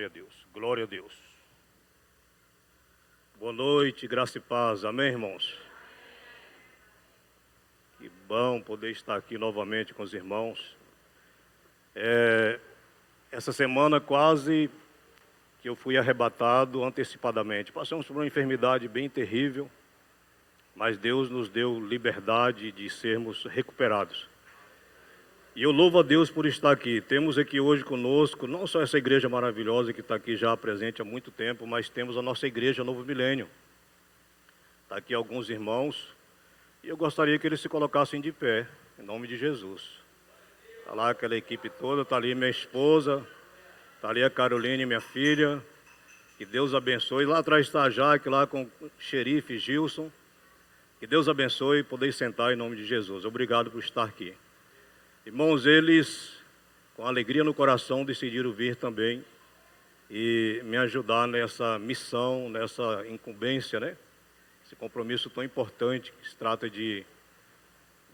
Glória a Deus, glória a Deus. Boa noite, graça e paz, amém, irmãos? Que bom poder estar aqui novamente com os irmãos. Essa semana quase que eu fui arrebatado antecipadamente. Passamos por uma enfermidade bem terrível, mas Deus nos deu liberdade de sermos recuperados. E eu louvo a Deus por estar aqui. Temos aqui hoje conosco, não só essa igreja maravilhosa que está aqui já presente há muito tempo, mas temos a nossa igreja Novo Milênio. Está aqui alguns irmãos, e eu gostaria que eles se colocassem de pé, em nome de Jesus. Está lá aquela equipe toda, está ali minha esposa, está ali a Caroline, minha filha. Que Deus abençoe. Lá atrás está a Jaque, lá com o xerife Gilson. Que Deus abençoe e poder sentar em nome de Jesus. Obrigado por estar aqui. Irmãos, eles, com alegria no coração, decidiram vir também e me ajudar nessa missão, nessa incumbência, né? Esse compromisso tão importante que se trata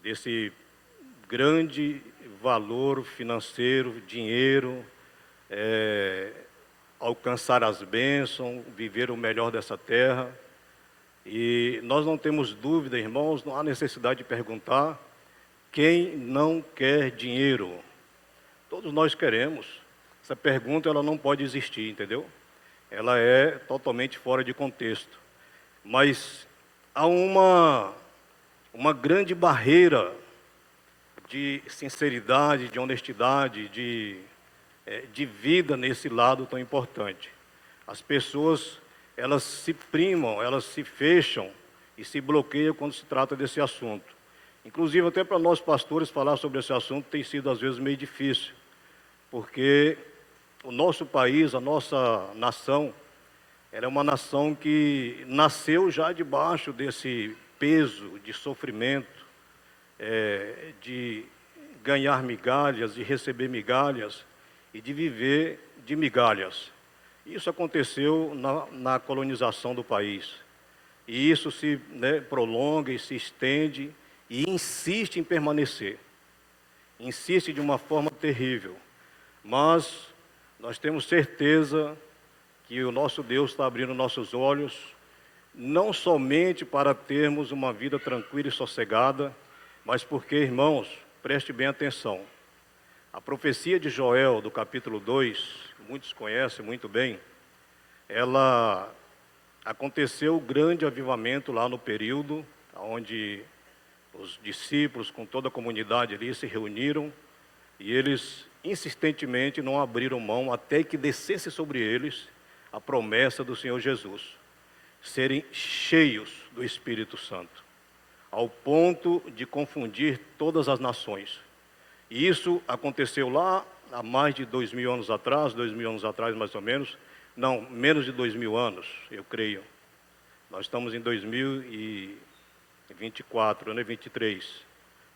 desse grande valor financeiro, dinheiro, alcançar as bênçãos, viver o melhor dessa terra. E nós não temos dúvida, irmãos, não há necessidade de perguntar quem não quer dinheiro. Todos nós queremos. Essa pergunta ela não pode existir, entendeu? Ela é totalmente fora de contexto. Mas há uma grande barreira de sinceridade, de honestidade, de vida nesse lado tão importante. As pessoas, elas se primam, elas se fecham e se bloqueiam quando se trata desse assunto. Inclusive, até para nós pastores falar sobre esse assunto tem sido às vezes meio difícil, porque o nosso país, a nossa nação, ela é uma nação que nasceu já debaixo desse peso de sofrimento, de ganhar migalhas, de receber migalhas e de viver de migalhas. Isso aconteceu na colonização do país. E isso se prolonga e se estende e insiste em permanecer. Insiste de uma forma terrível. Mas nós temos certeza que o nosso Deus está abrindo nossos olhos, não somente para termos uma vida tranquila e sossegada, mas porque, irmãos, preste bem atenção. A profecia de Joel, do capítulo 2, muitos conhecem muito bem, ela aconteceu o grande avivamento lá no período onde os discípulos com toda a comunidade ali se reuniram e eles insistentemente não abriram mão até que descesse sobre eles a promessa do Senhor Jesus, serem cheios do Espírito Santo, ao ponto de confundir todas as nações. E isso aconteceu lá há mais de 2.000 anos atrás, 2.000 anos atrás mais ou menos, não, menos de 2.000 anos, eu creio. Nós estamos em 2024, 23.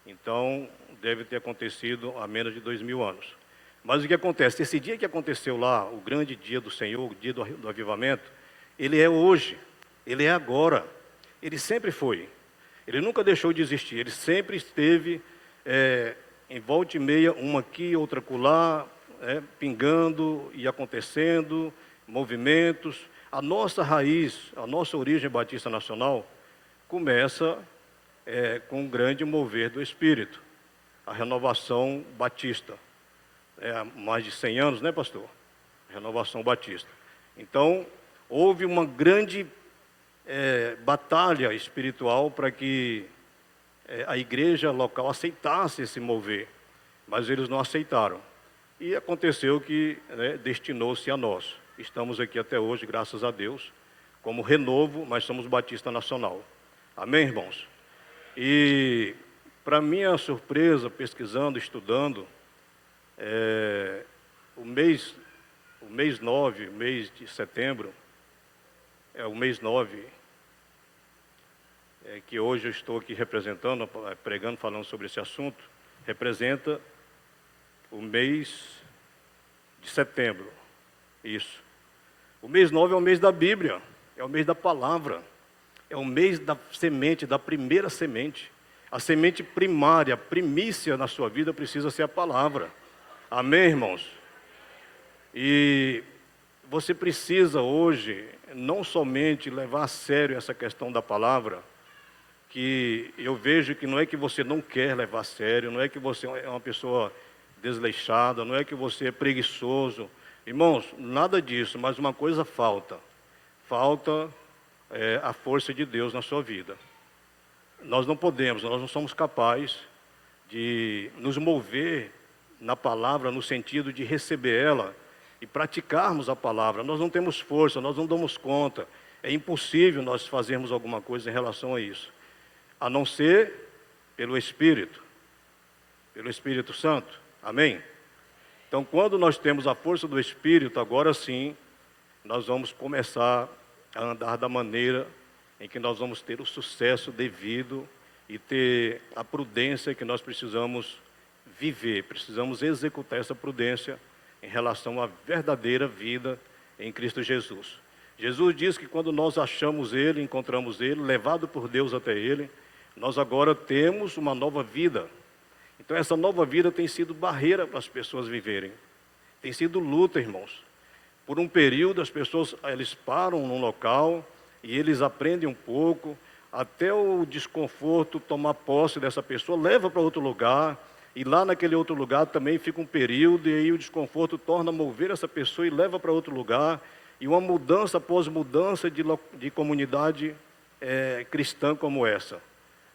Então, deve ter acontecido há menos de 2.000 anos. Mas o que acontece? Esse dia que aconteceu lá, o grande dia do Senhor, o dia do avivamento, ele é hoje, ele é agora, ele sempre foi. Ele nunca deixou de existir, ele sempre esteve em volta e meia, uma aqui, outra acolá, pingando e acontecendo, movimentos. A nossa raiz, a nossa origem batista nacional, começa com um grande mover do Espírito, a renovação batista. Há mais de 100 anos, né, pastor? Renovação batista. Então, houve uma grande batalha espiritual para que a igreja local aceitasse esse mover, mas eles não aceitaram. E aconteceu que destinou-se a nós. Estamos aqui até hoje, graças a Deus, como renovo, mas somos Batista Nacional. Amém, irmãos? E, para minha surpresa, pesquisando, estudando, o mês 9, o mês de setembro, o mês 9, que hoje eu estou aqui representando, pregando, falando sobre esse assunto, representa o mês de setembro. Isso. O mês 9 é o mês da Bíblia, é o mês da palavra, é o mês da semente, da primeira semente. A semente primária, a primícia na sua vida precisa ser a palavra. Amém, irmãos? E você precisa hoje não somente levar a sério essa questão da palavra, que eu vejo que não é que você não quer levar a sério, não é que você é uma pessoa desleixada, não é que você é preguiçoso. Irmãos, nada disso, mas uma coisa falta. Falta a força de Deus na sua vida. Nós não somos capazes de nos mover na palavra no sentido de receber ela e praticarmos a palavra. Nós não temos força, nós não damos conta. É impossível nós fazermos alguma coisa em relação a isso, a não ser pelo Espírito Santo. Amém? Então, quando nós temos a força do Espírito, agora sim, nós vamos começar a andar da maneira em que nós vamos ter o sucesso devido e ter a prudência que nós precisamos viver. Precisamos executar essa prudência em relação à verdadeira vida em Cristo Jesus. Jesus diz que quando nós achamos Ele, encontramos Ele, levado por Deus até Ele, nós agora temos uma nova vida. Então essa nova vida tem sido barreira para as pessoas viverem. Tem sido luta, irmãos. Por um período as pessoas eles param num local e eles aprendem um pouco, até o desconforto tomar posse dessa pessoa, leva para outro lugar, e lá naquele outro lugar também fica um período, e aí o desconforto torna a mover essa pessoa e leva para outro lugar, e uma mudança após mudança de comunidade cristã como essa.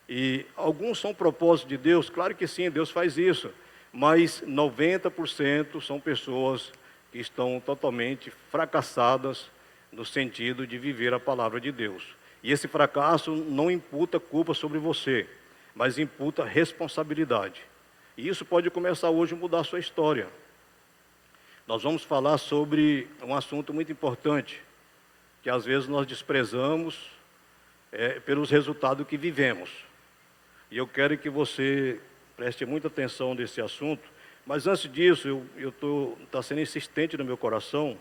E alguns são propósitos de Deus, claro que sim, Deus faz isso, mas 90% são pessoas que estão totalmente fracassadas no sentido de viver a palavra de Deus. E esse fracasso não imputa culpa sobre você, mas imputa responsabilidade. E isso pode começar hoje a mudar a sua história. Nós vamos falar sobre um assunto muito importante, que às vezes nós desprezamos pelos resultados que vivemos. E eu quero que você preste muita atenção nesse assunto, mas antes disso, está sendo insistente no meu coração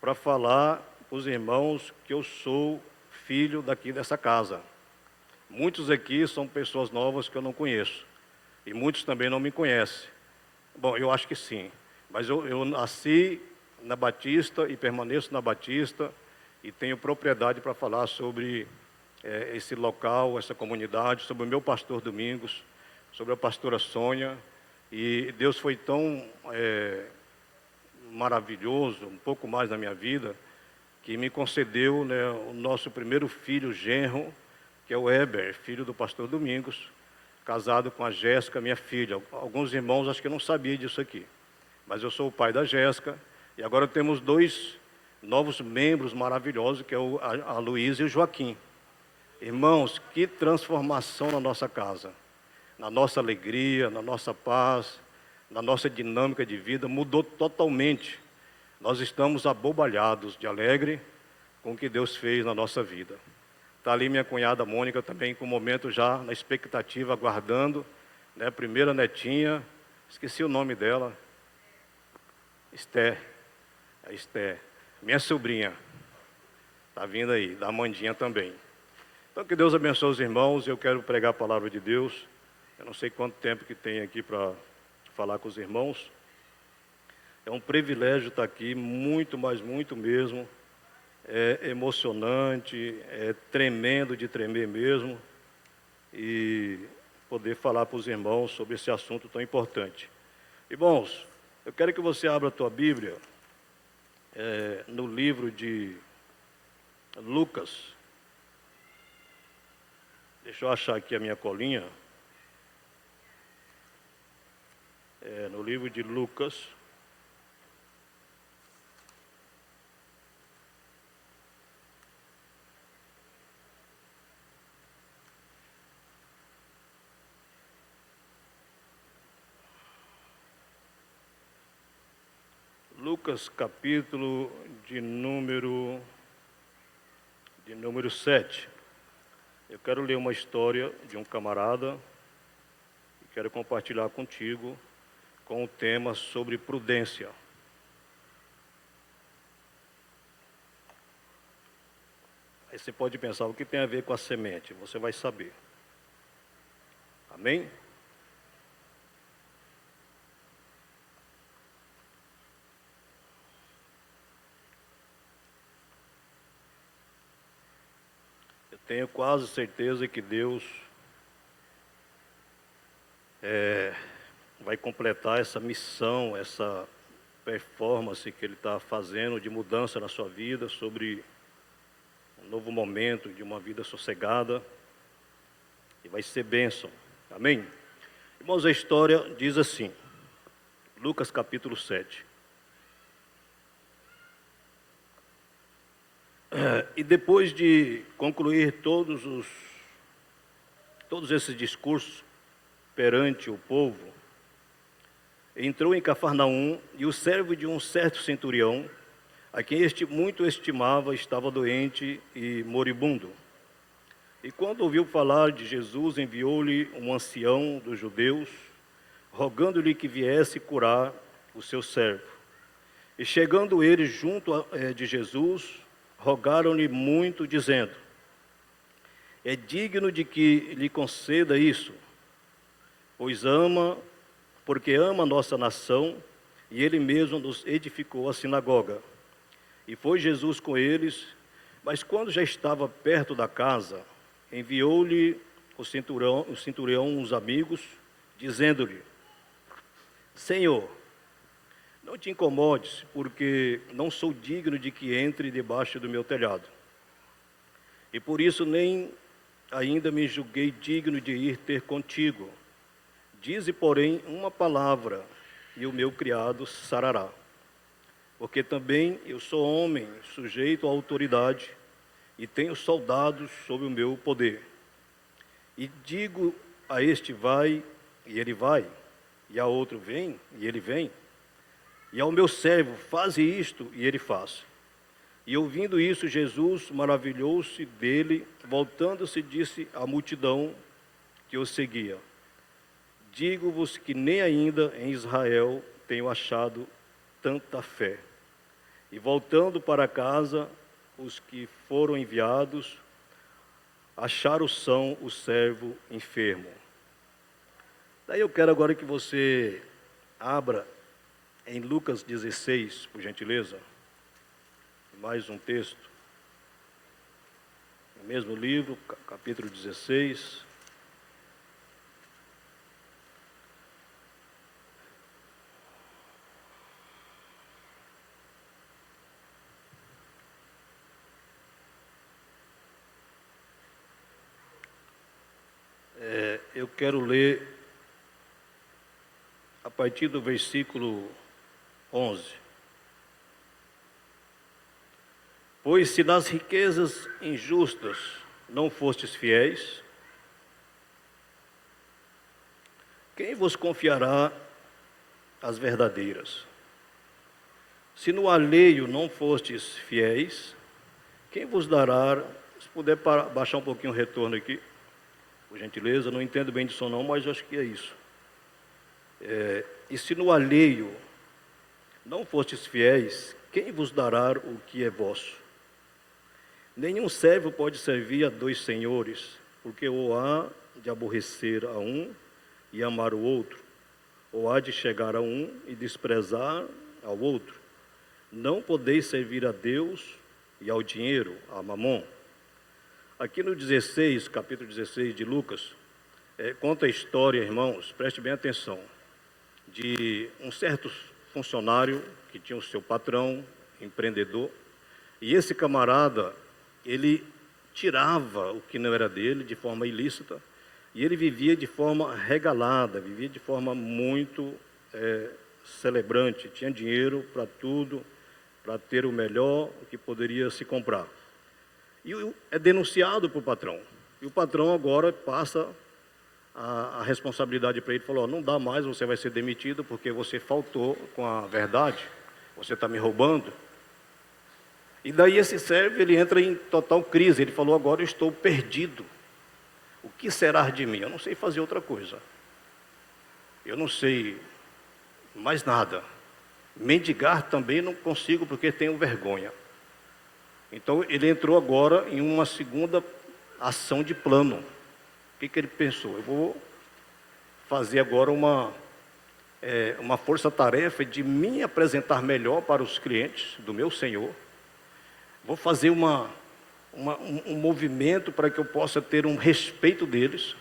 para falar para os irmãos que eu sou filho daqui dessa casa. Muitos aqui são pessoas novas que eu não conheço, e muitos também não me conhecem. Bom, eu acho que sim, mas eu nasci na Batista e permaneço na Batista, e tenho propriedade para falar sobre esse local, essa comunidade, sobre o meu pastor Domingos, sobre a pastora Sônia. E Deus foi tão maravilhoso, um pouco mais na minha vida, que me concedeu, né, o nosso primeiro filho, genro, que é o Heber, filho do pastor Domingos, casado com a Jéssica, minha filha. Alguns irmãos acho que não sabiam disso aqui, mas eu sou o pai da Jéssica, e agora temos 2 novos membros maravilhosos, que é a Luísa e o Joaquim. Irmãos, que transformação na nossa casa, na nossa alegria, na nossa paz, na nossa dinâmica de vida, mudou totalmente. Nós estamos abobalhados de alegre com o que Deus fez na nossa vida. Está ali minha cunhada Mônica também, com o momento já na expectativa, aguardando, né, a primeira netinha, esqueci o nome dela, Esther, a Esther, minha sobrinha, está vindo aí, da Amandinha também. Então que Deus abençoe os irmãos, eu quero pregar a palavra de Deus. Eu não sei quanto tempo que tem aqui para falar com os irmãos. É um privilégio estar aqui, muito, mas muito mesmo. É emocionante, é tremendo de tremer mesmo. E poder falar para os irmãos sobre esse assunto tão importante. Irmãos, eu quero que você abra a tua Bíblia no livro de Lucas. Deixa eu achar aqui a minha colinha. No livro de Lucas. Lucas, capítulo de número 7. Eu quero ler uma história de um camarada e quero compartilhar contigo com o tema sobre prudência. Aí você pode pensar, o que tem a ver com a semente? Você vai saber. Amém? tenho quase certeza que Deus vai completar essa missão, essa performance que Ele está fazendo de mudança na sua vida, sobre um novo momento de uma vida sossegada, e vai ser bênção. Amém? Irmãos, a história diz assim, Lucas capítulo 7. E depois de concluir todos esses discursos perante o povo, entrou em Cafarnaum, e o servo de um certo centurião, a quem este muito estimava, estava doente e moribundo. E quando ouviu falar de Jesus, enviou-lhe um ancião dos judeus, rogando-lhe que viesse curar o seu servo. E chegando eles junto de Jesus, rogaram-lhe muito, dizendo: é digno de que lhe conceda isso, porque ama a nossa nação, e ele mesmo nos edificou a sinagoga. E foi Jesus com eles, mas quando já estava perto da casa, enviou-lhe o centurião uns amigos, dizendo-lhe: Senhor, não te incomodes, porque não sou digno de que entre debaixo do meu telhado. E por isso nem ainda me julguei digno de ir ter contigo. Dize, porém, uma palavra, e o meu criado sarará. Porque também eu sou homem, sujeito à autoridade, e tenho soldados sob o meu poder. E digo a este: vai, e ele vai, e a outro: vem, e ele vem. E ao meu servo: faze isto, e ele faz. E ouvindo isso, Jesus maravilhou-se dele, voltando-se, disse à multidão que o seguia: digo-vos que nem ainda em Israel tenho achado tanta fé. E voltando para casa, os que foram enviados acharam são o servo enfermo. Daí eu quero agora que você abra em Lucas 16, por gentileza, mais um texto, no mesmo livro, capítulo 16. Eu quero ler a partir do versículo 11. Pois se nas riquezas injustas não fostes fiéis, quem vos confiará as verdadeiras? Se no alheio não fostes fiéis, quem vos dará... Se puder baixar um pouquinho o retorno aqui, por gentileza, não entendo bem disso não, mas acho que é isso. E se no alheio não fostes fiéis, quem vos dará o que é vosso? Nenhum servo pode servir a dois senhores, porque ou há de aborrecer a um e amar o outro, ou há de chegar a um e desprezar ao outro. Não podeis servir a Deus e ao dinheiro, a mamon. Aqui no 16, capítulo 16 de Lucas, conta a história, irmãos, preste bem atenção, de um certo funcionário que tinha o seu patrão, empreendedor, e esse camarada, ele tirava o que não era dele de forma ilícita, e ele vivia de forma regalada, vivia de forma muito celebrante, tinha dinheiro para tudo, para ter o melhor que poderia se comprar. E é denunciado para o patrão. E o patrão agora passa a responsabilidade para ele, falou: não dá mais, você vai ser demitido porque você faltou com a verdade, você está me roubando. E daí esse servo, ele entra em total crise, ele falou: agora eu estou perdido. O que será de mim? Eu não sei fazer outra coisa. Eu não sei mais nada. Mendigar também não consigo porque tenho vergonha. Então ele entrou agora em uma segunda ação de plano. O que ele pensou? Eu vou fazer agora uma força-tarefa de me apresentar melhor para os clientes do meu Senhor. Vou fazer uma um movimento para que eu possa ter um respeito deles,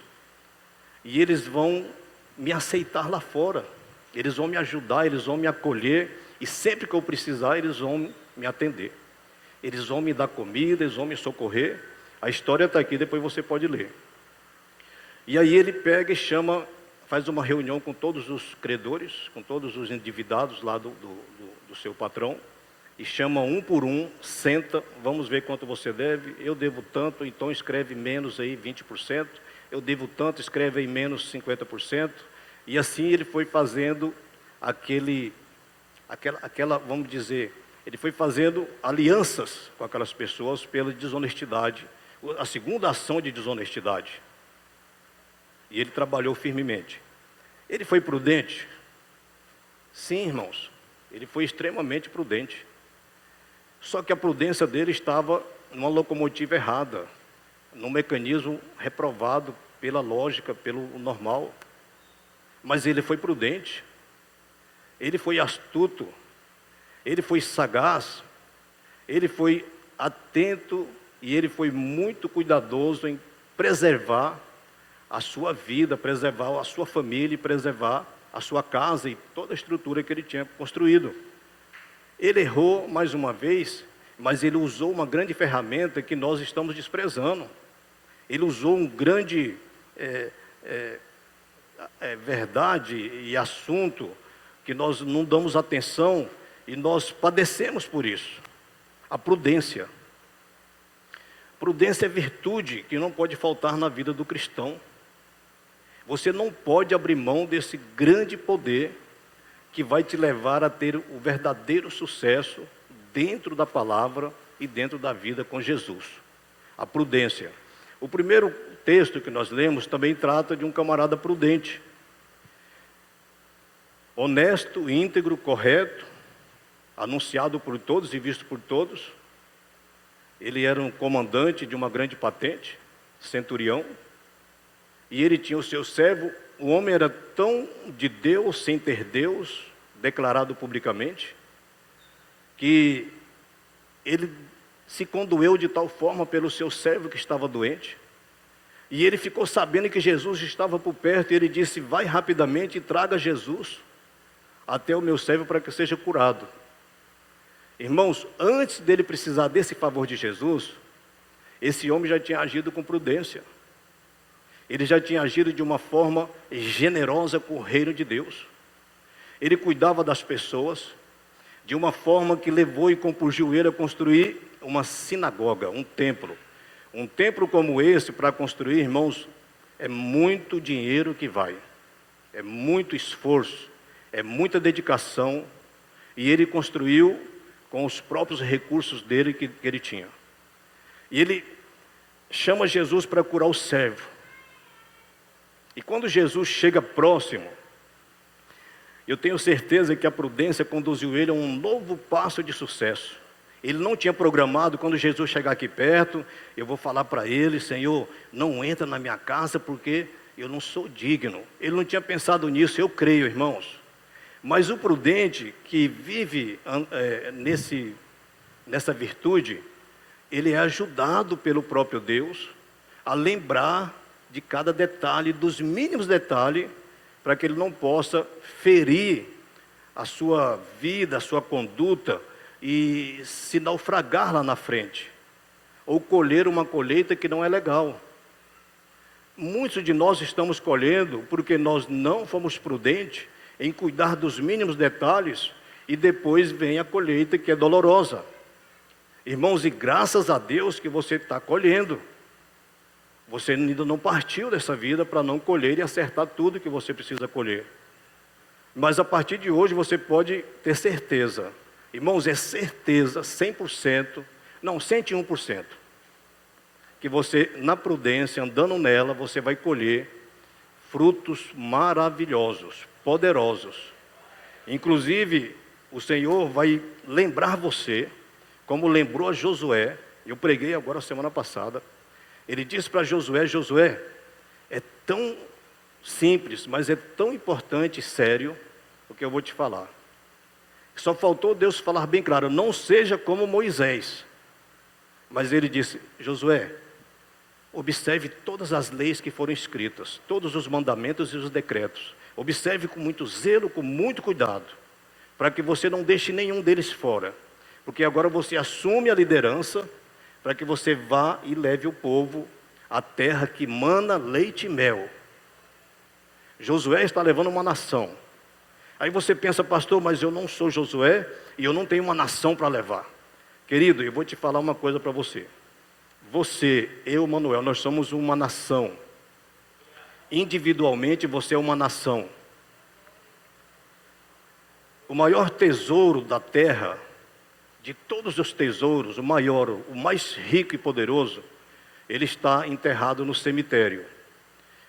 e eles vão me aceitar lá fora, eles vão me ajudar, eles vão me acolher, e sempre que eu precisar, eles vão me atender, eles vão me dar comida, eles vão me socorrer. A história está aqui, depois você pode ler. E aí ele pega e chama, faz uma reunião com todos os credores, com todos os endividados lá do seu patrão, e chama um por um, senta, vamos ver quanto você deve. Eu devo tanto, então escreve menos aí 20%, eu devo tanto, escreve aí menos 50%, e assim ele foi fazendo aquela, vamos dizer, ele foi fazendo alianças com aquelas pessoas pela desonestidade, a segunda ação de desonestidade. E ele trabalhou firmemente. Ele foi prudente? Sim, irmãos, ele foi extremamente prudente. Só que a prudência dele estava numa locomotiva errada, num mecanismo reprovado pela lógica, pelo normal. Mas ele foi prudente, ele foi astuto, ele foi sagaz, ele foi atento e ele foi muito cuidadoso em preservar a sua vida, preservar a sua família, preservar a sua casa e toda a estrutura que ele tinha construído. Ele errou mais uma vez, mas ele usou uma grande ferramenta que nós estamos desprezando. Ele usou um grande verdade e assunto que nós não damos atenção e nós padecemos por isso. A prudência. Prudência é virtude que não pode faltar na vida do cristão. Você não pode abrir mão desse grande poder que vai te levar a ter o verdadeiro sucesso dentro da palavra e dentro da vida com Jesus. A prudência. O primeiro texto que nós lemos também trata de um camarada prudente. Honesto, íntegro, correto, anunciado por todos e visto por todos. Ele era um comandante de uma grande patente, centurião, e ele tinha o seu servo. O homem era tão de Deus, sem ter Deus, declarado publicamente, que ele se condoeu de tal forma pelo seu servo que estava doente, e ele ficou sabendo que Jesus estava por perto, e ele disse: vai rapidamente e traga Jesus até o meu servo para que seja curado. Irmãos, antes dele precisar desse favor de Jesus, esse homem já tinha agido com prudência. Ele já tinha agido de uma forma generosa com o reino de Deus. Ele cuidava das pessoas de uma forma que levou e compeliu ele a construir uma sinagoga, um templo. Um templo como esse, para construir, irmãos, é muito dinheiro que vai. É muito esforço, é muita dedicação. E ele construiu com os próprios recursos dele que ele tinha. E ele chama Jesus para curar o servo. E quando Jesus chega próximo, eu tenho certeza que a prudência conduziu ele a um novo passo de sucesso. Ele não tinha programado, quando Jesus chegar aqui perto, eu vou falar para ele: Senhor, não entra na minha casa porque eu não sou digno. Ele não tinha pensado nisso, eu creio, irmãos. Mas o prudente que vive nessa virtude, ele é ajudado pelo próprio Deus a lembrar de cada detalhe, dos mínimos detalhes, para que ele não possa ferir a sua vida, a sua conduta e se naufragar lá na frente, ou colher uma colheita que não é legal. Muitos de nós estamos colhendo porque nós não fomos prudentes em cuidar dos mínimos detalhes, e depois vem a colheita que é dolorosa. Irmãos, e graças a Deus que você está colhendo. Você ainda não partiu dessa vida para não colher e acertar tudo que você precisa colher. Mas a partir de hoje você pode ter certeza. Irmãos, é certeza, 100%, não, 101%, que você, na prudência, andando nela, você vai colher frutos maravilhosos, poderosos. Inclusive, o Senhor vai lembrar você, como lembrou a Josué. Eu preguei agora semana passada. Ele disse para Josué: Josué, é tão simples, mas é tão importante e sério o que eu vou te falar. Só faltou Deus falar bem claro: não seja como Moisés, Mas ele disse: Josué, observe todas as leis que foram escritas, todos os mandamentos e os decretos. Observe com muito zelo, com muito cuidado, para que você não deixe nenhum deles fora. Porque agora você assume a liderança para que você vá e leve o povo à terra que mana leite e mel. Josué está levando uma nação. Aí você pensa: pastor, mas eu não sou Josué e eu não tenho uma nação para levar. Querido, eu vou te falar uma coisa para você. Você, eu, Manuel, nós somos uma nação. Individualmente você é uma nação. O maior tesouro da terra, de todos os tesouros, o maior, o mais rico e poderoso, ele está enterrado no cemitério.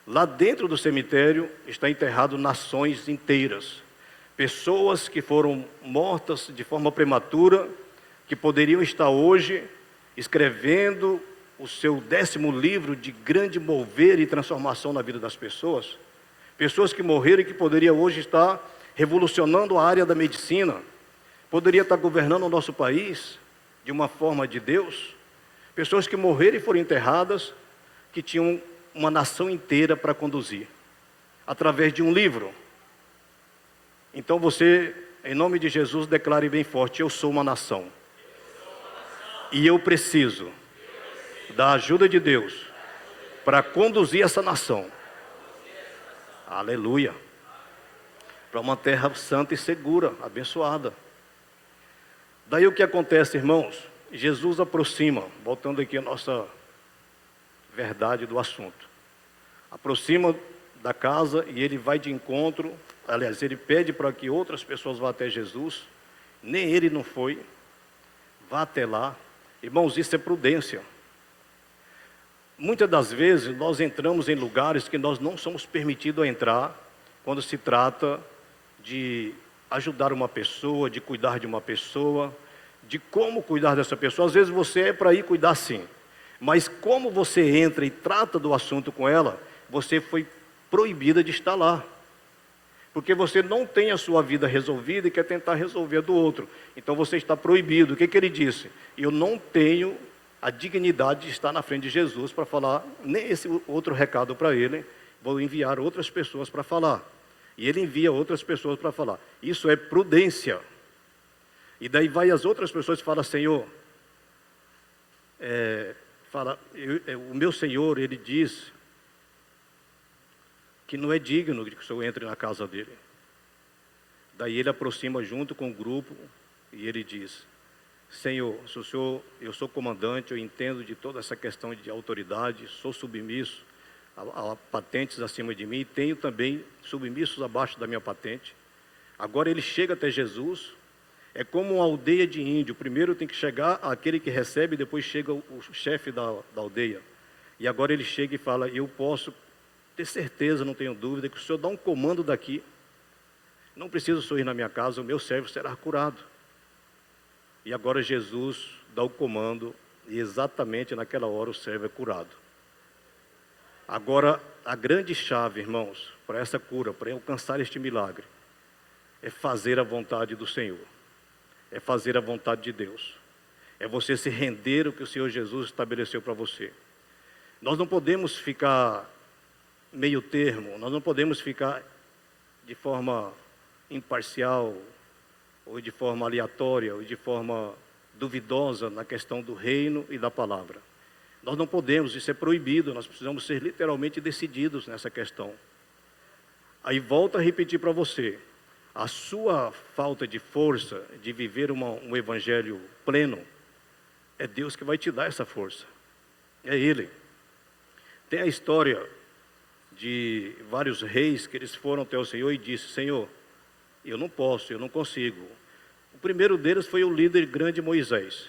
Lá dentro do cemitério está enterrado nações inteiras. Pessoas que foram mortas de forma prematura, que poderiam estar hoje escrevendo o seu 10º livro de grande mover e transformação na vida das pessoas. Pessoas que morreram e que poderiam hoje estar revolucionando a área da medicina, poderia estar governando o nosso país de uma forma de Deus. Pessoas que morreram e foram enterradas, que tinham uma nação inteira para conduzir, através de um livro. Então você, em nome de Jesus, declare bem forte: eu sou uma nação. E eu preciso da ajuda de Deus para conduzir essa nação. Aleluia. Para uma terra santa e segura, abençoada. Daí o que acontece, irmãos? Jesus aproxima, voltando aqui a nossa verdade do assunto. Aproxima da casa e ele vai de encontro. Aliás, ele pede para que outras pessoas vá até Jesus. Nem ele não foi. Vá até lá. Irmãos, isso é prudência. Muitas das vezes nós entramos em lugares que nós não somos permitidos a entrar, quando se trata de ajudar uma pessoa, de cuidar de uma pessoa, de como cuidar dessa pessoa. Às vezes você é para ir cuidar sim, mas como você entra e trata do assunto com ela, você foi proibida de estar lá. Porque você não tem a sua vida resolvida e quer tentar resolver a do outro. Então você está proibido. O que ele disse? Eu não tenho a dignidade de estar na frente de Jesus para falar nem esse outro recado para ele. Vou enviar outras pessoas para falar. E ele envia outras pessoas para falar. Isso é prudência. E daí vai as outras pessoas e falam: Senhor, o meu Senhor, ele diz que não é digno de que o Senhor entre na casa dele. Daí ele aproxima junto com o grupo e ele diz: Senhor, eu sou comandante, eu entendo de toda essa questão de autoridade, sou submisso a patentes acima de mim, e tenho também submissos abaixo da minha patente. Agora ele chega até Jesus, é como uma aldeia de índio. Primeiro tem que chegar aquele que recebe, depois chega o chefe da aldeia. E agora ele chega e fala: eu posso ter certeza, não tenho dúvida, que o Senhor dá um comando daqui. Não preciso o Senhor ir na minha casa, o meu servo será curado. E agora Jesus dá o comando, e exatamente naquela hora o servo é curado. Agora, a grande chave, irmãos, para essa cura, para alcançar este milagre, é fazer a vontade do Senhor. É fazer a vontade de Deus. É você se render ao que o Senhor Jesus estabeleceu para você. Nós não podemos ficar meio termo, nós não podemos ficar de forma imparcial, ou de forma aleatória, ou de forma duvidosa na questão do reino e da palavra. Nós não podemos, isso é proibido, nós precisamos ser literalmente decididos nessa questão. Aí volto a repetir para você: a sua falta de força de viver um evangelho pleno, é Deus que vai te dar essa força. É Ele. Tem a história de vários reis que eles foram até o Senhor e disse: Senhor, eu não posso, eu não consigo. O primeiro deles foi o líder grande Moisés.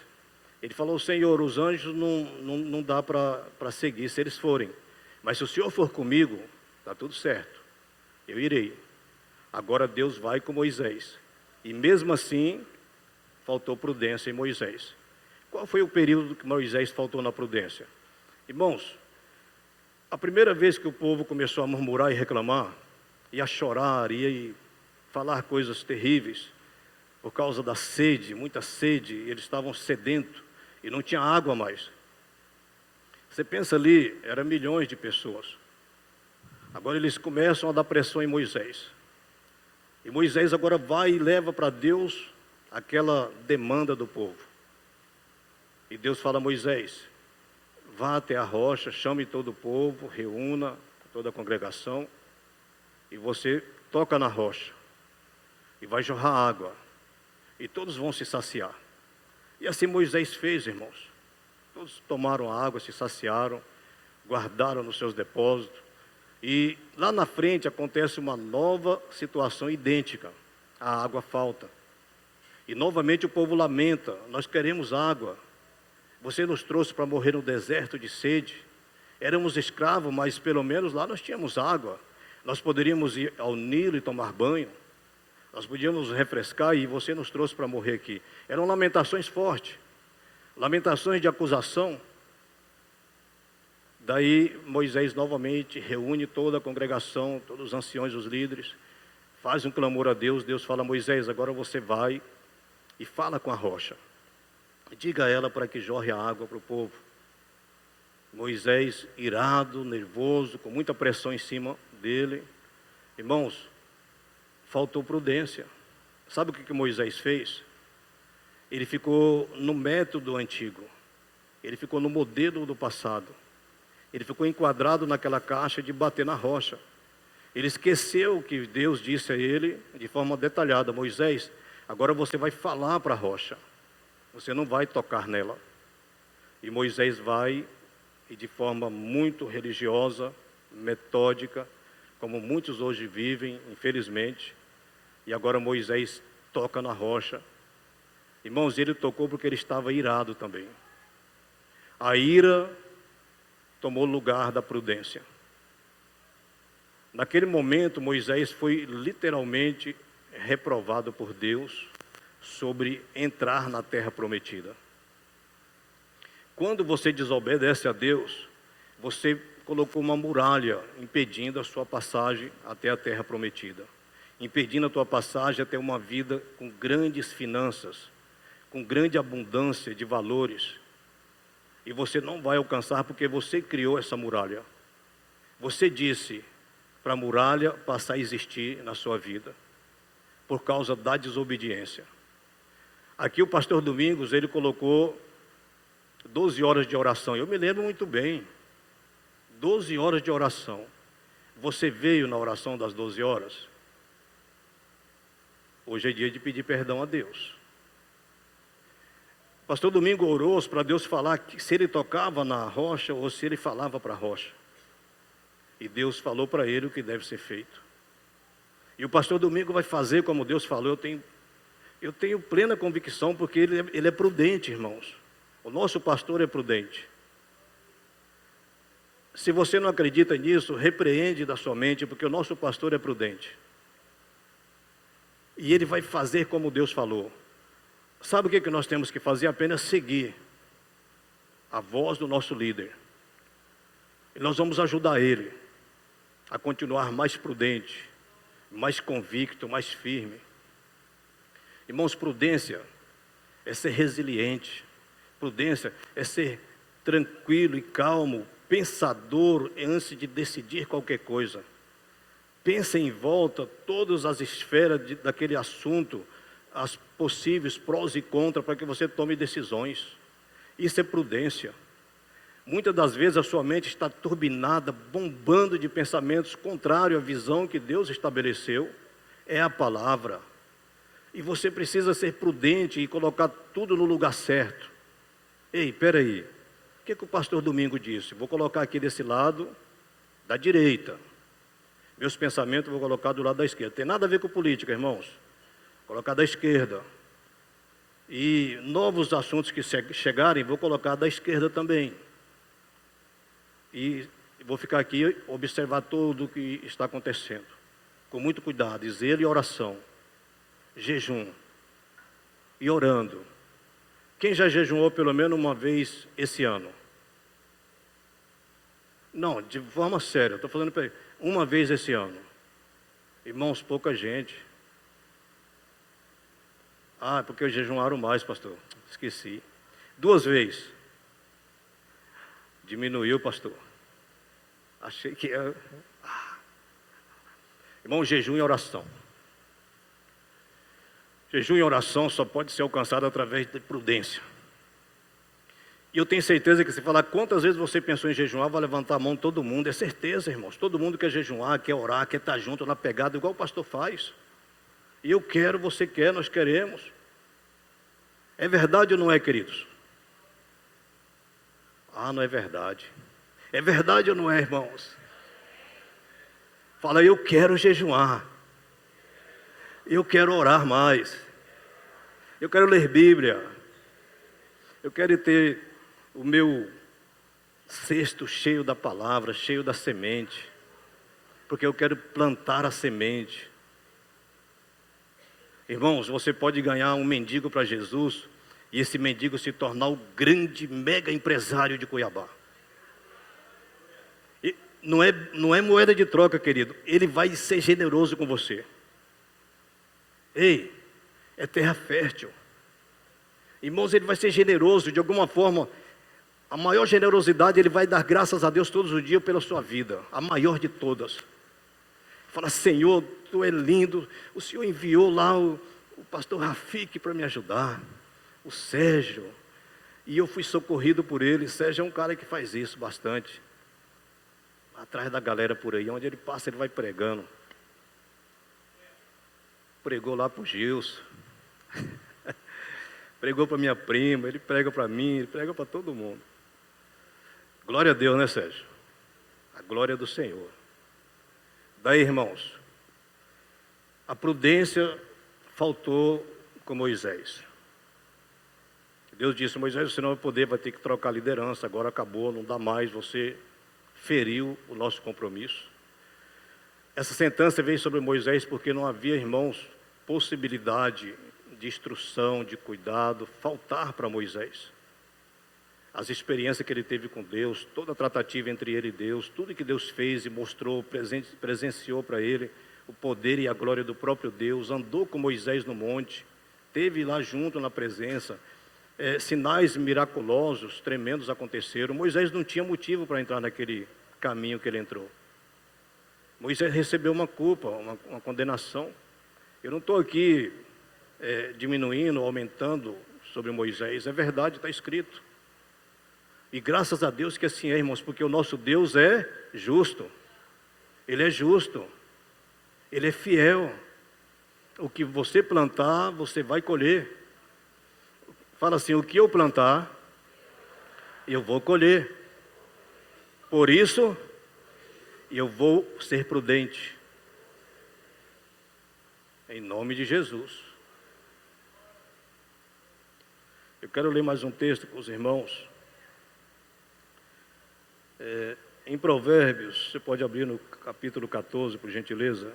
Ele falou: Senhor, os anjos não dá para seguir se eles forem. Mas se o Senhor for comigo, está tudo certo. Eu irei. Agora Deus vai com Moisés. E mesmo assim, faltou prudência em Moisés. Qual foi o período que Moisés faltou na prudência? Irmãos, a primeira vez que o povo começou a murmurar e reclamar, e a chorar, e falar coisas terríveis, por causa da sede, muita sede, eles estavam sedentos, e não tinha água mais. Você pensa ali, eram milhões de pessoas. Agora eles começam a dar pressão em Moisés. E Moisés agora vai e leva para Deus aquela demanda do povo. E Deus fala a Moisés: vá até a rocha, chame todo o povo, reúna toda a congregação, e você toca na rocha, e vai jorrar água, e todos vão se saciar. E assim Moisés fez, irmãos. Todos tomaram a água, se saciaram, guardaram nos seus depósitos. E lá na frente acontece uma nova situação idêntica. A água falta. E novamente o povo lamenta: nós queremos água. Você nos trouxe para morrer no deserto de sede. Éramos escravos, mas pelo menos lá nós tínhamos água. Nós poderíamos ir ao Nilo e tomar banho. Nós podíamos refrescar, e você nos trouxe para morrer aqui. Eram lamentações fortes. Lamentações de acusação. Daí Moisés novamente reúne toda a congregação, todos os anciões, os líderes, faz um clamor a Deus. Deus fala: Moisés, agora você vai e fala com a rocha. Diga a ela para que jorre a água para o povo. Moisés, irado, nervoso, com muita pressão em cima dele. Irmãos, faltou prudência. Sabe o que Moisés fez? Ele ficou no método antigo. Ele ficou no modelo do passado. Ele ficou enquadrado naquela caixa de bater na rocha. Ele esqueceu que Deus disse a ele de forma detalhada: Moisés, agora você vai falar para a rocha. Você não vai tocar nela. E Moisés vai, e de forma muito religiosa, metódica, como muitos hoje vivem, infelizmente. E agora Moisés toca na rocha. Irmãos, ele tocou porque ele estava irado também. A ira tomou lugar da prudência. Naquele momento, Moisés foi literalmente reprovado por Deus sobre entrar na terra prometida. Quando você desobedece a Deus, você colocou uma muralha impedindo a sua passagem até a terra prometida, impedindo a tua passagem até uma vida com grandes finanças, com grande abundância de valores. E você não vai alcançar porque você criou essa muralha. Você disse para a muralha passar a existir na sua vida, por causa da desobediência. Aqui o pastor Domingos, ele colocou 12 horas de oração. Eu me lembro muito bem. 12 horas de oração. Você veio na oração das 12 horas? Hoje é dia de pedir perdão a Deus. O pastor Domingo orou para Deus falar se ele tocava na rocha ou se ele falava para a rocha. E Deus falou para ele o que deve ser feito. E o pastor Domingo vai fazer como Deus falou. Eu tenho plena convicção, porque ele é prudente, irmãos. O nosso pastor é prudente. Se você não acredita nisso, repreende da sua mente, porque o nosso pastor é prudente. E ele vai fazer como Deus falou. Sabe o que nós temos que fazer? Apenas seguir a voz do nosso líder. E nós vamos ajudar ele a continuar mais prudente, mais convicto, mais firme. Irmãos, prudência é ser resiliente. Prudência é ser tranquilo e calmo, pensador antes de decidir qualquer coisa. Pensa em volta todas as esferas daquele assunto, as possíveis prós e contras, para que você tome decisões. Isso é prudência. Muitas das vezes a sua mente está turbinada, bombando de pensamentos contrários à visão que Deus estabeleceu. É a palavra. E você precisa ser prudente e colocar tudo no lugar certo. Ei, peraí, o que o pastor Domingo disse? Vou colocar aqui desse lado da direita. Meus pensamentos vou colocar do lado da esquerda. Tem nada a ver com política, irmãos. Colocar da esquerda. E novos assuntos que chegarem, vou colocar da esquerda também. E vou ficar aqui, observar tudo o que está acontecendo. Com muito cuidado, zelo e oração. Jejum. E orando. Quem já jejuou pelo menos uma vez esse ano? Não, de forma séria, estou falando para ele. Uma vez esse ano. Irmãos, pouca gente. Ah, porque jejuaram mais, pastor. Esqueci. 2 vezes. Diminuiu, pastor. Achei que era... Irmão, jejum e oração. Jejum e oração só pode ser alcançado através de prudência. E eu tenho certeza que se falar quantas vezes você pensou em jejuar, vai levantar a mão todo mundo. É certeza, irmãos. Todo mundo quer jejuar, quer orar, quer estar junto na pegada, igual o pastor faz. E eu quero, você quer, nós queremos. É verdade ou não é, queridos? Ah, não é verdade. É verdade ou não é, irmãos? Fala, eu quero jejuar. Eu quero orar mais. Eu quero ler Bíblia. Eu quero ter o meu cesto cheio da palavra, cheio da semente. Porque eu quero plantar a semente. Irmãos, você pode ganhar um mendigo para Jesus e esse mendigo se tornar o grande, mega empresário de Cuiabá. E não é moeda de troca, querido. Ele vai ser generoso com você. Ei, é terra fértil. Irmãos, ele vai ser generoso de alguma forma. A maior generosidade, ele vai dar graças a Deus todos os dias pela sua vida. A maior de todas. Fala, Senhor, Tu é lindo. O Senhor enviou lá o pastor Rafik para me ajudar. O Sérgio. E eu fui socorrido por ele. Sérgio é um cara que faz isso bastante. Atrás da galera por aí. Onde ele passa, ele vai pregando. Pregou lá para o Gilson. Pregou para minha prima. Ele prega para mim. Ele prega para todo mundo. Glória a Deus, né, Sérgio? A glória do Senhor. Daí, irmãos, a prudência faltou com Moisés. Deus disse, Moisés, você não vai poder, vai ter que trocar a liderança, agora acabou, não dá mais, você feriu o nosso compromisso. Essa sentença veio sobre Moisés porque não havia, irmãos, possibilidade de instrução, de cuidado, faltar para Moisés. As experiências que ele teve com Deus, toda a tratativa entre ele e Deus, tudo que Deus fez e mostrou, presenciou para ele, o poder e a glória do próprio Deus, andou com Moisés no monte, esteve lá junto na presença, sinais miraculosos, tremendos aconteceram. Moisés não tinha motivo para entrar naquele caminho que ele entrou. Moisés recebeu uma culpa, uma condenação. Eu não estou aqui diminuindo, aumentando sobre Moisés, é verdade, está escrito. E graças a Deus que assim é, irmãos, porque o nosso Deus é justo. Ele é justo. Ele é fiel. O que você plantar, você vai colher. Fala assim, o que eu plantar, eu vou colher. Por isso, eu vou ser prudente. Em nome de Jesus. Eu quero ler mais um texto com os irmãos. Em Provérbios, você pode abrir no capítulo 14, por gentileza.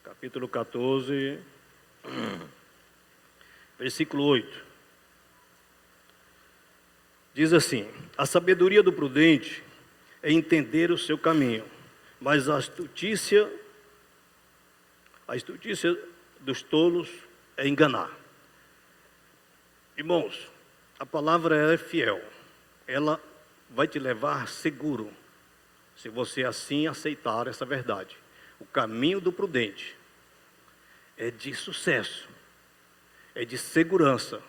Capítulo 14, versículo 8. Diz assim, a sabedoria do prudente é entender o seu caminho, mas a astutícia dos tolos é enganar. Irmãos, a palavra é fiel. Ela vai te levar seguro, se você assim aceitar essa verdade. O caminho do prudente é de sucesso, é de segurança,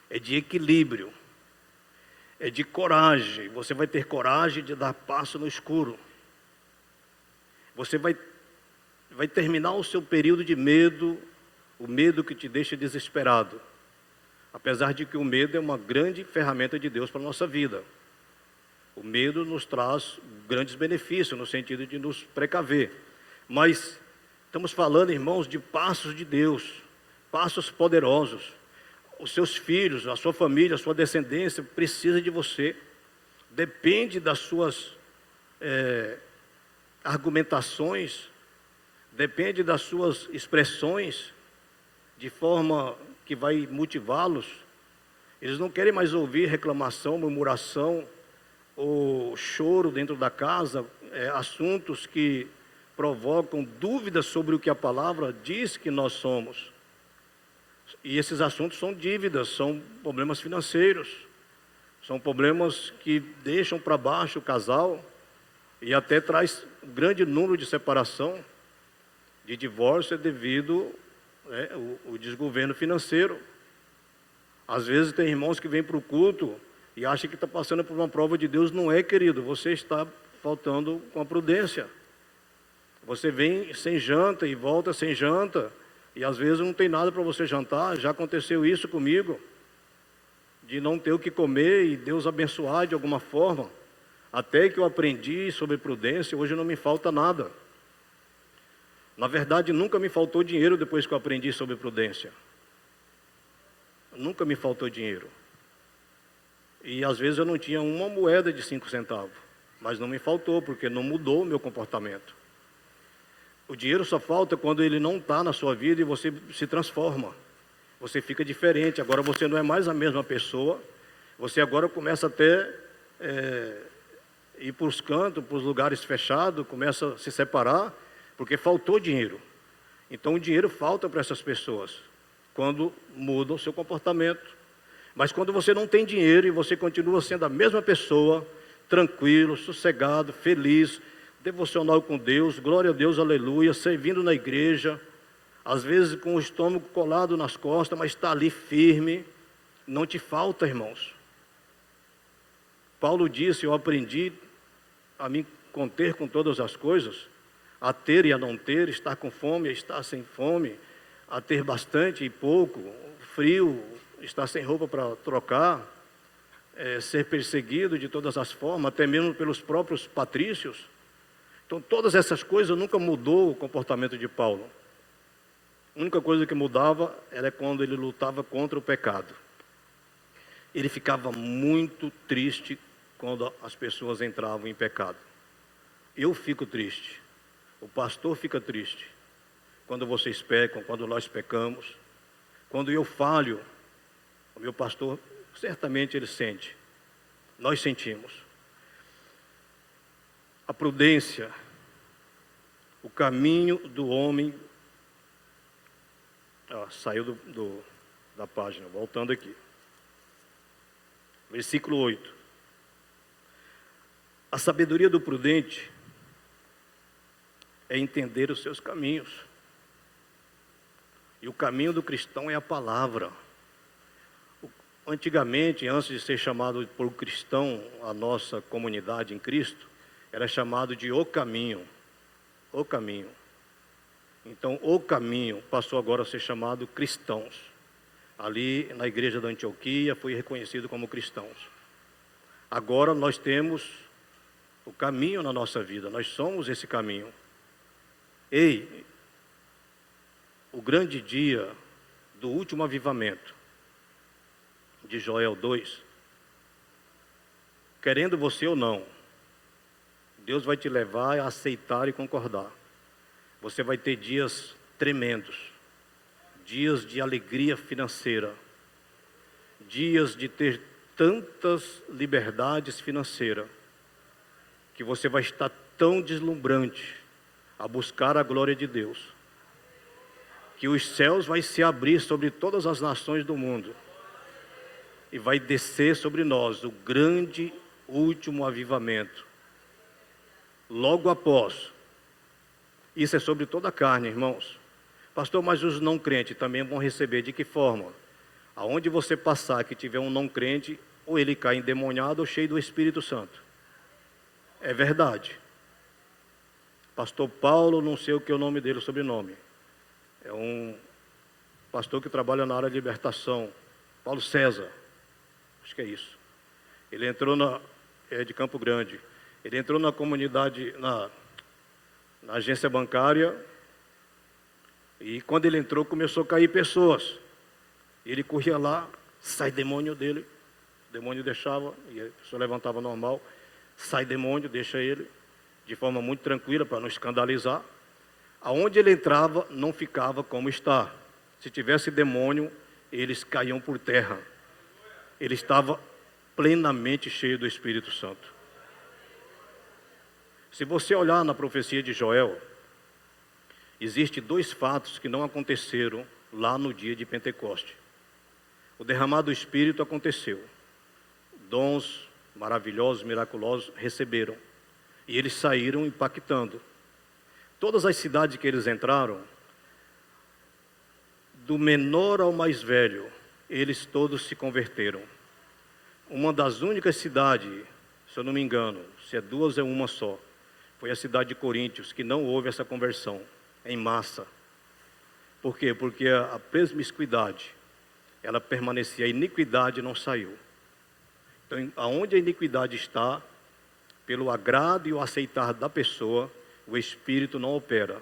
é de equilíbrio, é de coragem. Você vai ter coragem de dar passo no escuro. Você vai terminar o seu período de medo, o medo que te deixa desesperado. Apesar de que o medo é uma grande ferramenta de Deus para a nossa vida. O medo nos traz grandes benefícios, no sentido de nos precaver. Mas estamos falando, irmãos, de passos de Deus, passos poderosos. Os seus filhos, a sua família, a sua descendência precisa de você. Depende das suas argumentações, depende das suas expressões, de forma que vai motivá-los. Eles não querem mais ouvir reclamação, murmuração, o choro dentro da casa, assuntos que provocam dúvidas sobre o que a palavra diz que nós somos. E esses assuntos são dívidas, são problemas financeiros, são problemas que deixam para baixo o casal e até traz um grande número de separação, de divórcio devido ao desgoverno financeiro. Às vezes tem irmãos que vêm para o culto e acham que está passando por uma prova de Deus. Não é, querido, você está faltando com a prudência. Você vem sem janta e volta sem janta, e às vezes não tem nada para você jantar. Já aconteceu isso comigo, de não ter o que comer e Deus abençoar de alguma forma. Até que eu aprendi sobre prudência, hoje não me falta nada. Na verdade, nunca me faltou dinheiro depois que eu aprendi sobre prudência. Nunca me faltou dinheiro. E às vezes eu não tinha uma moeda de 5 centavos, mas não me faltou, porque não mudou o meu comportamento. O dinheiro só falta quando ele não está na sua vida e você se transforma. Você fica diferente, agora você não é mais a mesma pessoa. Você agora começa até ir para os cantos, para os lugares fechados, começa a se separar, porque faltou dinheiro. Então o dinheiro falta para essas pessoas, quando mudam o seu comportamento. Mas quando você não tem dinheiro e você continua sendo a mesma pessoa, tranquilo, sossegado, feliz, devocional com Deus, glória a Deus, aleluia, servindo na igreja, às vezes com o estômago colado nas costas, mas está ali firme, não te falta, irmãos. Paulo disse, eu aprendi a me conter com todas as coisas, a ter e a não ter, estar com fome e estar sem fome, a ter bastante e pouco, frio, estar sem roupa para trocar, ser perseguido de todas as formas, até mesmo pelos próprios patrícios. Então, todas essas coisas nunca mudou o comportamento de Paulo. A única coisa que mudava era quando ele lutava contra o pecado. Ele ficava muito triste quando as pessoas entravam em pecado. Eu fico triste. O pastor fica triste quando vocês pecam, quando nós pecamos. Quando eu falho, o meu pastor, certamente ele sente. Nós sentimos. A prudência, o caminho do homem. Saiu da página, voltando aqui. Versículo 8. A sabedoria do prudente é entender os seus caminhos. E o caminho do cristão é a palavra. Antigamente, antes de ser chamado por cristão, a nossa comunidade em Cristo, era chamado de o caminho. O caminho. Então, o caminho passou agora a ser chamado cristãos. Ali na igreja da Antioquia foi reconhecido como cristãos. Agora nós temos o caminho na nossa vida, nós somos esse caminho. Ei, o grande dia do último avivamento, de Joel 2, querendo você ou não, Deus vai te levar a aceitar e concordar. Você vai ter dias tremendos, dias de alegria financeira, dias de ter tantas liberdades financeiras, que você vai estar tão deslumbrante a buscar a glória de Deus, que os céus vai se abrir sobre todas as nações do mundo, e vai descer sobre nós o grande último avivamento. Logo após, isso é sobre toda a carne, irmãos. Pastor, mas os não crentes também vão receber de que forma? Aonde você passar que tiver um não crente, ou ele cai endemoniado ou cheio do Espírito Santo. É verdade. Pastor Paulo, não sei o que é o nome dele, o sobrenome. É um pastor que trabalha na área de libertação. Paulo César. Acho que é isso. Ele entrou de Campo Grande. Ele entrou na comunidade, na agência bancária, e quando ele entrou, começou a cair pessoas. Ele corria lá, sai demônio dele, o demônio deixava, e a pessoa levantava normal, sai demônio, deixa ele, de forma muito tranquila, para não escandalizar. Aonde ele entrava, não ficava como está. Se tivesse demônio, eles caíam por terra. Ele estava plenamente cheio do Espírito Santo. Se você olhar na profecia de Joel, existem dois fatos que não aconteceram lá no dia de Pentecoste. O derramado do Espírito aconteceu. Dons maravilhosos, miraculosos receberam. E eles saíram impactando. Todas as cidades que eles entraram, do menor ao mais velho, eles todos se converteram. Uma das únicas cidades, se eu não me engano, se é duas é uma só, foi a cidade de Coríntios, que não houve essa conversão em massa. Por quê? Porque a promiscuidade, ela permanecia, a iniquidade não saiu. Então, aonde a iniquidade está, pelo agrado e o aceitar da pessoa, o Espírito não opera.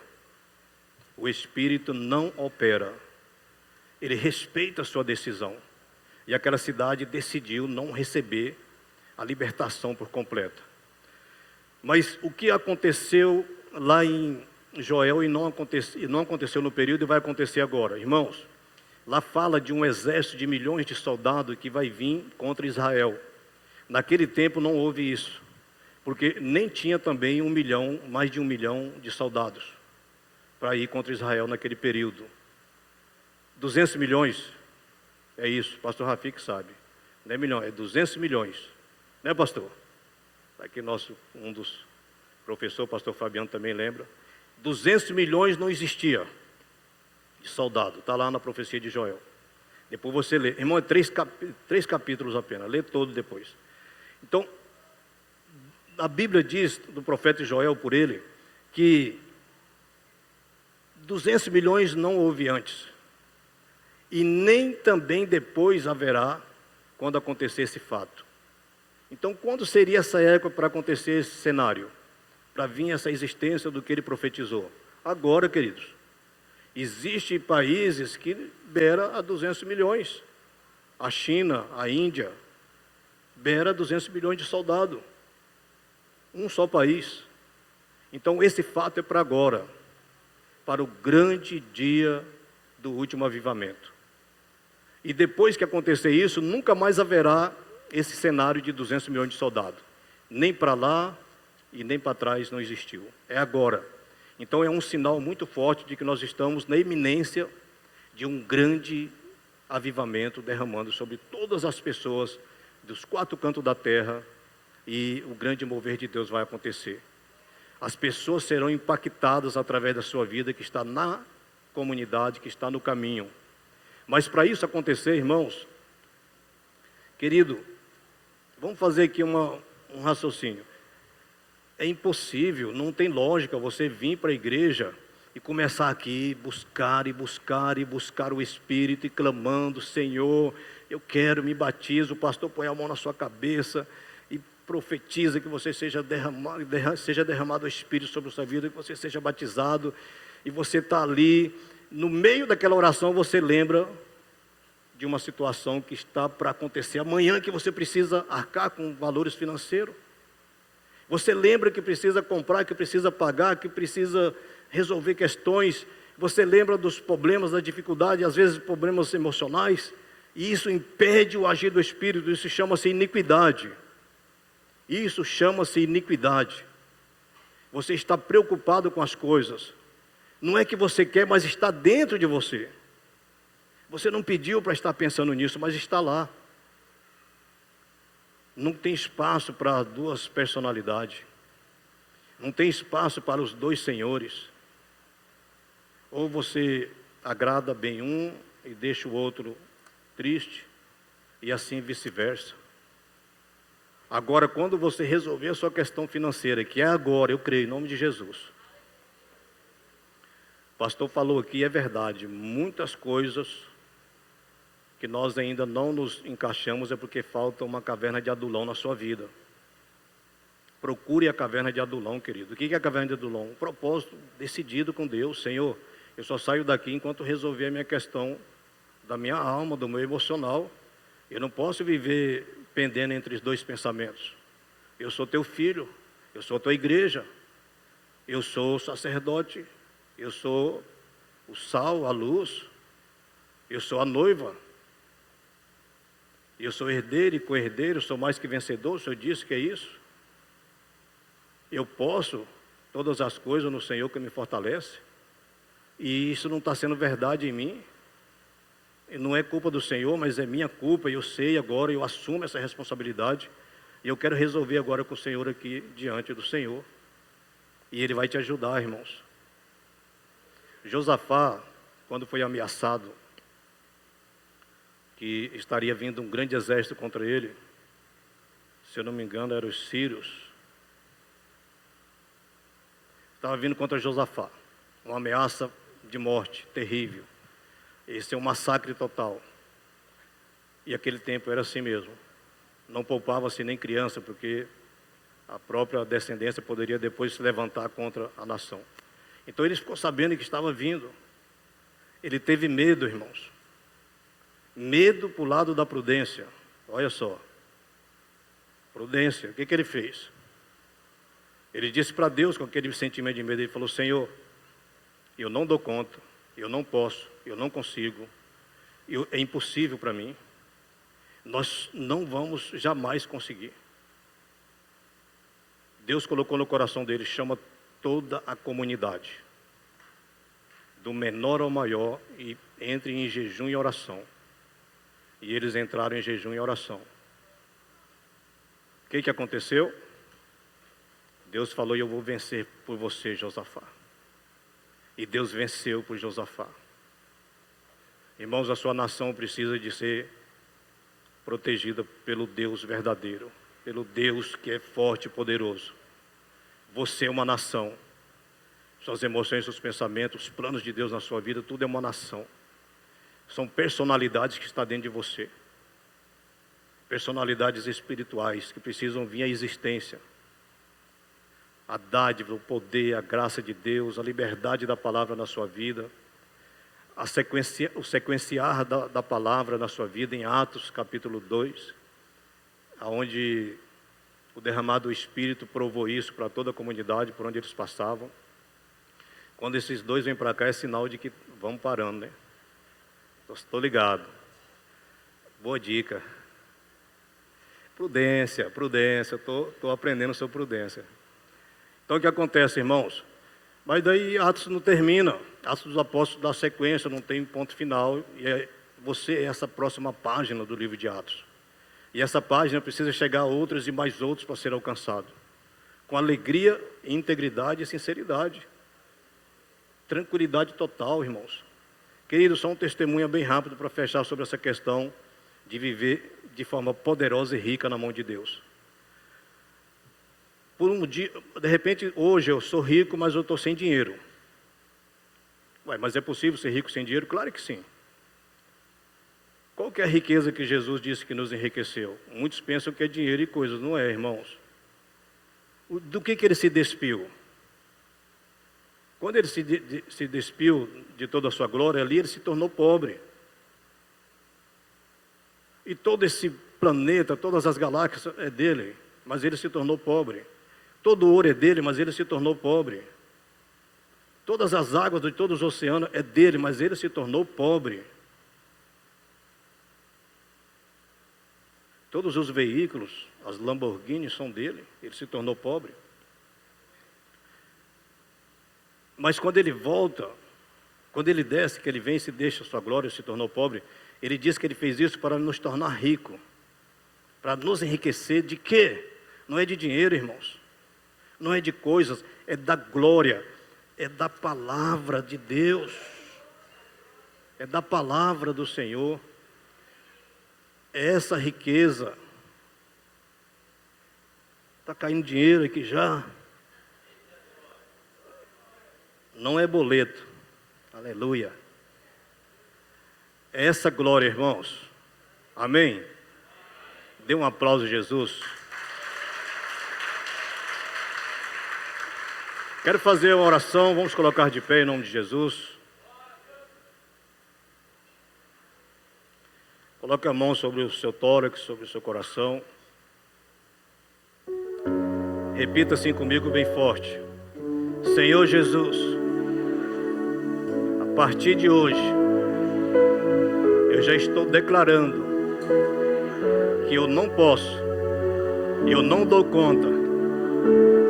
O Espírito não opera. Ele respeita a sua decisão. E aquela cidade decidiu não receber a libertação por completa. Mas o que aconteceu lá em Joel e não aconteceu no período e vai acontecer agora? Irmãos, lá fala de um exército de milhões de soldados que vai vir contra Israel. Naquele tempo não houve isso, porque nem tinha também mais de 1 milhão de soldados para ir contra Israel naquele período. 200 milhões, é isso, pastor Rafik sabe. Não é milhão, é 200 milhões. Né, pastor? Aqui um dos professores, pastor Fabiano também lembra. 200 milhões não existia de soldado, está lá na profecia de Joel. Depois você lê. Irmão, é 3 capítulos apenas, lê todo depois. Então, a Bíblia diz, do profeta Joel por ele, que 200 milhões não houve antes. E nem também depois haverá, quando acontecer esse fato. Então, quando seria essa época para acontecer esse cenário? Para vir essa existência do que ele profetizou? Agora, queridos. Existem países que beira a 200 milhões. A China, a Índia, beira 200 milhões de soldados. Um só país. Então, esse fato é para agora. Para o grande dia do último avivamento. E depois que acontecer isso, nunca mais haverá esse cenário de 200 milhões de soldados. Nem para lá e nem para trás não existiu. É agora. Então é um sinal muito forte de que nós estamos na iminência de um grande avivamento derramando sobre todas as pessoas dos 4 cantos da terra, e o grande mover de Deus vai acontecer. As pessoas serão impactadas através da sua vida que está na comunidade, que está no caminho. Mas para isso acontecer, irmãos, querido, vamos fazer aqui um raciocínio. É impossível, não tem lógica você vir para a igreja e começar aqui, buscar e buscar e buscar o Espírito e clamando: Senhor, eu quero, me batizo. O pastor põe a mão na sua cabeça e profetiza que você seja derramado o Espírito sobre a sua vida, que você seja batizado, e você está ali. No meio daquela oração você lembra de uma situação que está para acontecer amanhã, que você precisa arcar com valores financeiros. Você lembra que precisa comprar, que precisa pagar, que precisa resolver questões. Você lembra dos problemas, da dificuldade, às vezes problemas emocionais. E isso impede o agir do Espírito. Isso chama-se iniquidade. Isso chama-se iniquidade. Você está preocupado com as coisas. Não é que você quer, mas está dentro de você. Você não pediu para estar pensando nisso, mas está lá. Não tem espaço para 2 personalidades. Não tem espaço para os 2 senhores. Ou você agrada bem um e deixa o outro triste, e assim vice-versa. Agora, quando você resolver a sua questão financeira, que é agora, eu creio, em nome de Jesus. O pastor falou aqui, é verdade, muitas coisas que nós ainda não nos encaixamos é porque falta uma caverna de Adulão na sua vida. Procure a caverna de Adulão, querido. O que é a caverna de Adulão? Um propósito decidido com Deus. Senhor, eu só saio daqui enquanto resolver a minha questão da minha alma, do meu emocional. Eu não posso viver pendendo entre os 2 pensamentos. Eu sou teu filho, eu sou a tua igreja, eu sou o sacerdote, eu sou o sal, a luz, eu sou a noiva, eu sou herdeiro e co-herdeiro, sou mais que vencedor. O Senhor disse que é isso. Eu posso todas as coisas no Senhor que me fortalece. E isso não está sendo verdade em mim. E não é culpa do Senhor, mas é minha culpa. E eu sei agora, eu assumo essa responsabilidade. E eu quero resolver agora com o Senhor aqui, diante do Senhor. E Ele vai te ajudar, irmãos. Josafá, quando foi ameaçado que estaria vindo um grande exército contra ele, se eu não me engano, eram os sírios, estava vindo contra Josafá, uma ameaça de morte terrível. Esse é um massacre total. E aquele tempo era assim mesmo. Não poupava-se nem criança, porque a própria descendência poderia depois se levantar contra a nação. Então ele ficou sabendo que estava vindo. Ele teve medo, irmãos. Medo para o lado da prudência. Olha só. Prudência. O que ele fez? Ele disse para Deus, com aquele sentimento de medo, ele falou: Senhor, eu não dou conta, eu não posso, eu não consigo, é impossível para mim. Nós não vamos jamais conseguir. Deus colocou no coração dele, chama toda a comunidade, do menor ao maior, e entre em jejum e oração. E eles entraram em jejum e oração. O que aconteceu? Deus falou: eu vou vencer por você, Josafá. E Deus venceu por Josafá. Irmãos, a sua nação precisa de ser protegida pelo Deus verdadeiro, pelo Deus que é forte e poderoso. Você é uma nação. Suas emoções, seus pensamentos, os planos de Deus na sua vida, tudo é uma nação. São personalidades que estão dentro de você. Personalidades espirituais que precisam vir à existência. A dádiva, o poder, a graça de Deus, a liberdade da palavra na sua vida, o sequenciar da palavra na sua vida, em Atos capítulo 2, onde o derramado do Espírito provou isso para toda a comunidade, por onde eles passavam. Quando esses dois vêm para cá, é sinal de que vamos parando, né? Estou ligado. Boa dica. Prudência, estou aprendendo sobre prudência. Então o que acontece, irmãos? Mas daí Atos não termina. Atos dos Apóstolos dá sequência, não tem ponto final. E você é essa próxima página do livro de Atos. E essa página precisa chegar a outros e mais outros para ser alcançado. Com alegria, integridade e sinceridade. Tranquilidade total, irmãos. Queridos, só um testemunho bem rápido para fechar sobre essa questão de viver de forma poderosa e rica na mão de Deus. Por um dia, de repente, hoje eu sou rico, mas eu estou sem dinheiro. Ué, mas é possível ser rico sem dinheiro? Claro que sim. Qual que é a riqueza que Jesus disse que nos enriqueceu? Muitos pensam que é dinheiro e coisas, não é, irmãos? Do que ele se despiu? Quando ele se despiu de toda a sua glória, ali ele se tornou pobre. E todo esse planeta, todas as galáxias é dele, mas ele se tornou pobre. Todo o ouro é dele, mas ele se tornou pobre. Todas as águas de todos os oceanos é dele, mas ele se tornou pobre. Todos os veículos, as Lamborghini são dele, ele se tornou pobre. Mas quando ele volta, quando ele desce, que ele vem e se deixa a sua glória e se tornou pobre, ele diz que ele fez isso para nos tornar ricos, para nos enriquecer de quê? Não é de dinheiro, irmãos. Não é de coisas, é da glória, é da palavra de Deus, é da palavra do Senhor. É essa riqueza. Está caindo dinheiro aqui já. Não é boleto. Aleluia. É essa glória, irmãos. Amém? Dê um aplauso a Jesus. Quero fazer uma oração, vamos colocar de pé em nome de Jesus. Coloque a mão sobre o seu tórax, sobre o seu coração. Repita assim comigo bem forte. Senhor Jesus, a partir de hoje, eu já estou declarando que eu não posso, eu não dou conta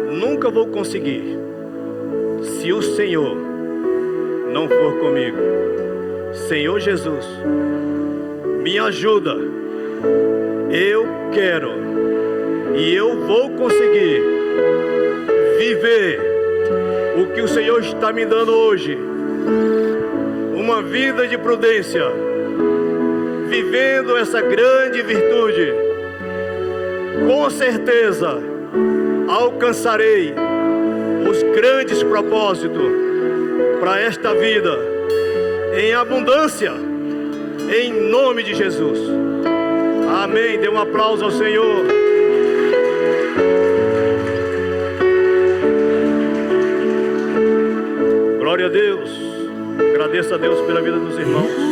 nunca vou conseguir se o Senhor não for comigo. Senhor Jesus, me ajuda. Eu quero e eu vou conseguir viver o que o Senhor está me dando hoje. Uma vida de prudência, vivendo essa grande virtude. Com certeza alcançarei os grandes propósitos para esta vida em abundância, em nome de Jesus. Amém. Dê um aplauso ao Senhor. Glória a Deus. Agradeço a Deus pela vida dos irmãos.